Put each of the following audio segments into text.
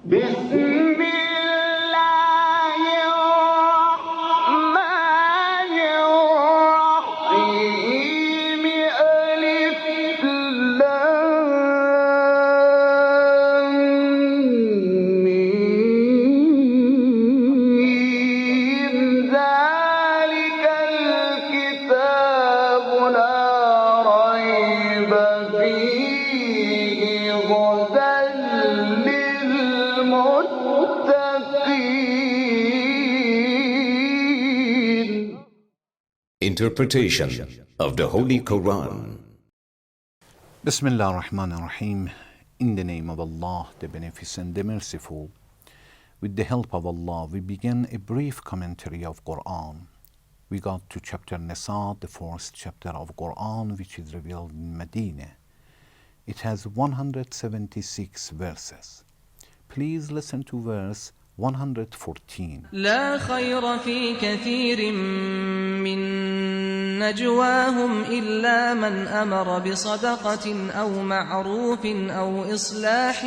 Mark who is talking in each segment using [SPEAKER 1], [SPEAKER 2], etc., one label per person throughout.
[SPEAKER 1] بسم الله الرحمن الرحيم ألف لام ميم ذلك الكتاب لا ريب فيه هدى للمتقين.
[SPEAKER 2] Interpretation of the Holy Quran.
[SPEAKER 3] Bismillah ar-Rahman ar-Rahim. In the name of Allah, the Beneficent, the Merciful. With the help of Allah, we begin a brief commentary of Quran. We got to chapter Nisa, the fourth chapter of Quran, which is revealed in Medina. It has 176 verses. Please listen to verse 114.
[SPEAKER 4] لا خير في كثير من نجواهم إلا من أمر بصدقة أو معروف أو إصلاح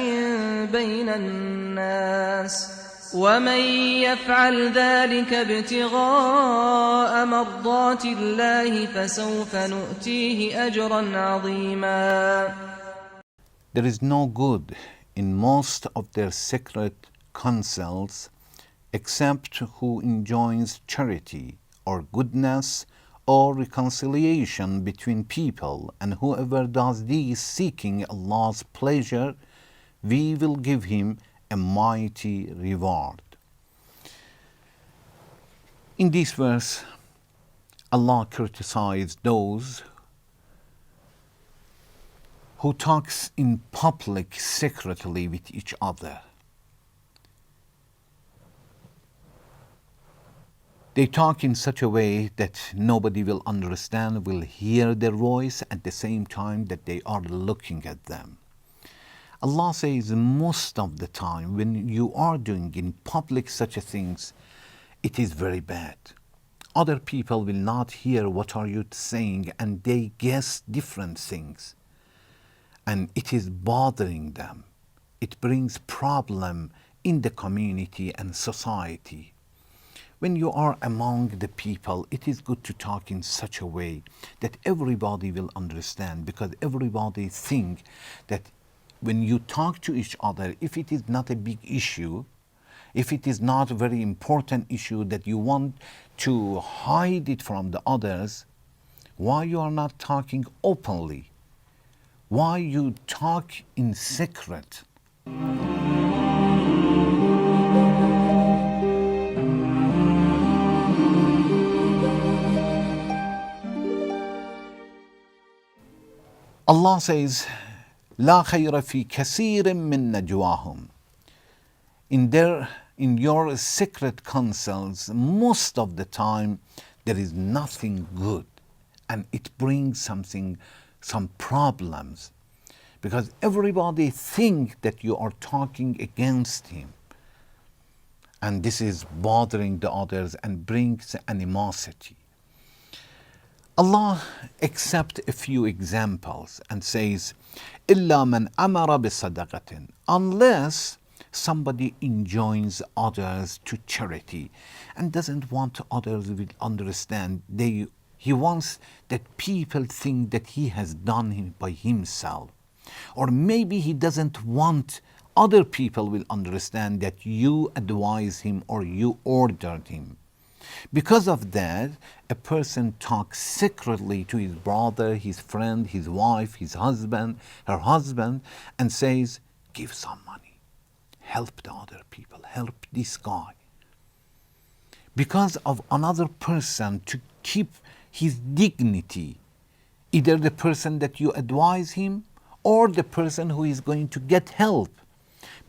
[SPEAKER 4] بين الناس ومن يفعل ذلك ابتغاء مرضات الله فسوف نؤتيه أجرا عظيما.
[SPEAKER 3] There is no good in most of their secret counsels except who enjoins charity or goodness or reconciliation between people, and whoever does this seeking Allah's pleasure, we will give him a mighty reward. In this verse, Allah criticized those who talks in public secretly with each other. They talk in such a way that nobody will understand, will hear their voice at the same time that they are looking at them. Allah says most of the time when you are doing in public such a things, it is very bad. Other people will not hear what are you saying, and they guess different things. And it is bothering them. It brings problem in the community and society. When you are among the people, it is good to talk in such a way that everybody will understand, because everybody think that when you talk to each other, if it is not a big issue, if it is not a very important issue that you want to hide it from the others, why you are not talking openly? Why you talk in secret? Allah says, لا خير في كثير من نجواهم. In your secret counsels, most of the time there is nothing good, and it brings some problems, because everybody think that you are talking against him, and this is bothering the others and brings animosity. Allah accepts a few examples and says, إِلَّا مَنْ أَمَرَ بِصَدَقَةٍ, unless somebody enjoins others to charity and doesn't want others to understand. He wants that people think that he has done it by himself. Or maybe he doesn't want other people will understand that you advise him or you ordered him. Because of that, a person talks secretly to his brother, his friend, his wife, his husband, her husband, and says, give some money, help the other people, help this guy. Because of another person, to keep his dignity, either the person that you advise him or the person who is going to get help.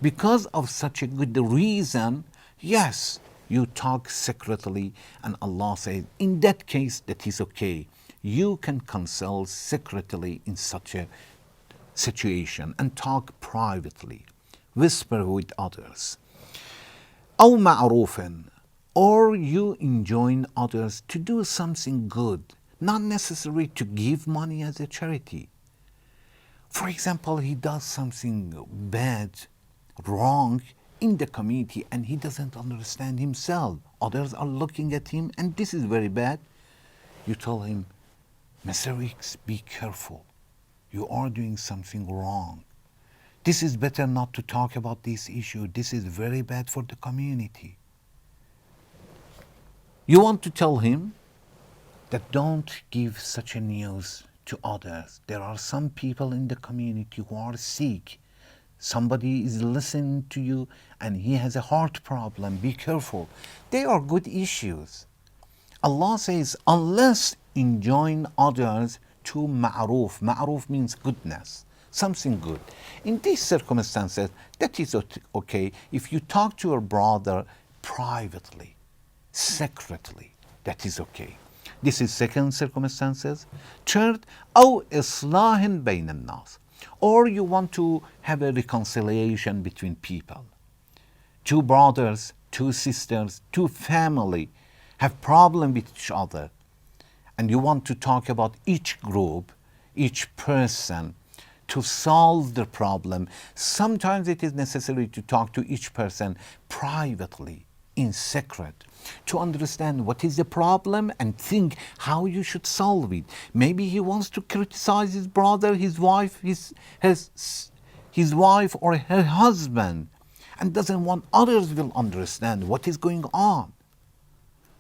[SPEAKER 3] Because of such a good reason, yes, you talk secretly, and Allah says, in that case, that is okay. You can counsel secretly in such a situation and talk privately, whisper with others. أو معروف, or you enjoin others to do something good, not necessary to give money as a charity. For example, he does something bad, wrong, in the community and he doesn't understand himself. Others are looking at him and this is very bad. You tell him, Mr. X, be careful. You are doing something wrong. This is better not to talk about this issue. This is very bad for the community. You want to tell him that don't give such a news to others. There are some people in the community who are sick. Somebody is listening to you and he has a heart problem. Be careful. They are good issues. Allah says, unless enjoin others to ma'ruf. Ma'ruf means goodness, something good. In these circumstances, that is okay if you talk to your brother privately, secretly, that is okay. This is second circumstances. Third, أو إصلاح بين الناس. Or you want to have a reconciliation between people. Two brothers, two sisters, two family have problem with each other. And you want to talk about each group, each person, to solve the problem. Sometimes it is necessary to talk to each person privately, in secret, to understand what is the problem and think how you should solve it. Maybe he wants to criticize his brother, his wife, his wife or her husband, and doesn't want others will understand what is going on.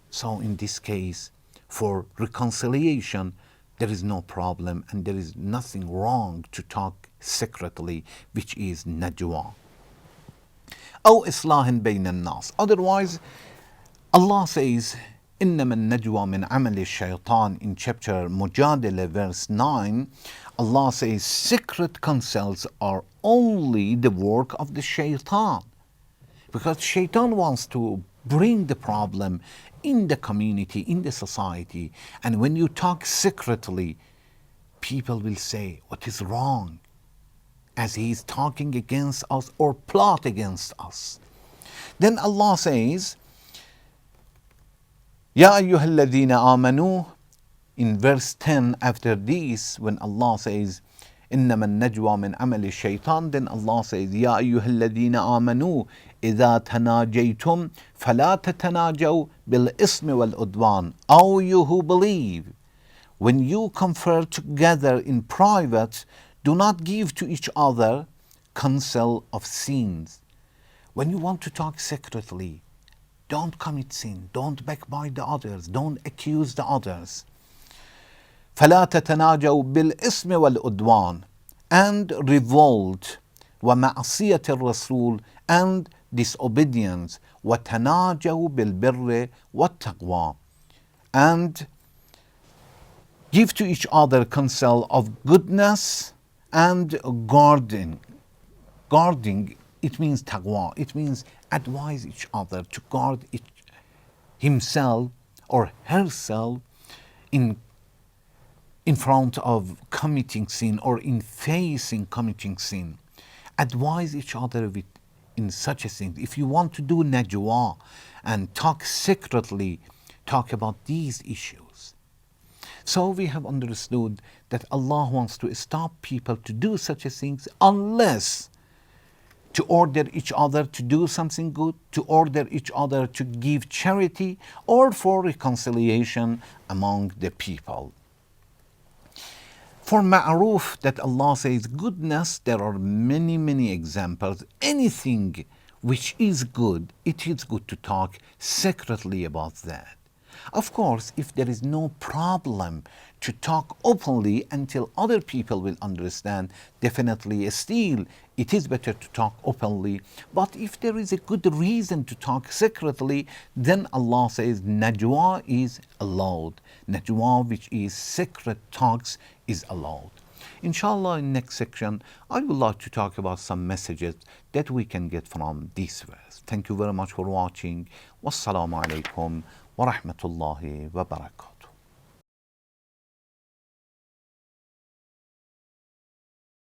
[SPEAKER 3] So in this case, for reconciliation, there is no problem and there is nothing wrong to talk secretly, which is najwa. أو إصلاح بين الناس. Otherwise, Allah says, إنما النجوى من عمل الشيطان in chapter Mujadala verse 9. Allah says secret counsels are only the work of the shaitan. Because shaitan wants to bring the problem in the community, in the society. And when you talk secretly, people will say, what is wrong? As he is talking against us or plot against us. Then Allah says, Ya ayyuhalladhina amanu, in verse 10 after this, when Allah says, إنما النجوى من عمل الشيطان, then Allah says, يا أيها الذين آمنوا إذا تناجيتم فلا تتناجوا بالإثم والعدوان. O you who believe, when you confer together in private, do not give to each other counsel of sins. When you want to talk secretly, don't commit sin, don't backbite the others, don't accuse the others. فلا تتناجوا بالإثم والعدوان, and revolt, ومعصية الرسول, and disobedience, وتناجوا بالبر والتقوى, and give to each other counsel of goodness and guarding. Guarding, it means taqwa, it means advise each other to guard himself or herself in front of committing sin or in facing committing sin. Advise each other in such a thing. If you want to do najwa and talk secretly, talk about these issues. So we have understood that Allah wants to stop people to do such a things unless to order each other to do something good, to order each other to give charity, or for reconciliation among the people. For ma'ruf, that Allah says goodness, there are many examples. Anything which is good, it is good to talk secretly about that. Of course, if there is no problem to talk openly until other people will understand, definitely still it is better to talk openly. But if there is a good reason to talk secretly, then Allah says najwa is allowed. Najwa, which is secret talks, is allowed. Inshallah, in next section, I would like to talk about some messages that we can get from this verse. Thank you very much for watching. Wassalamu alaikum wa rahmatullahi wa barakatuh.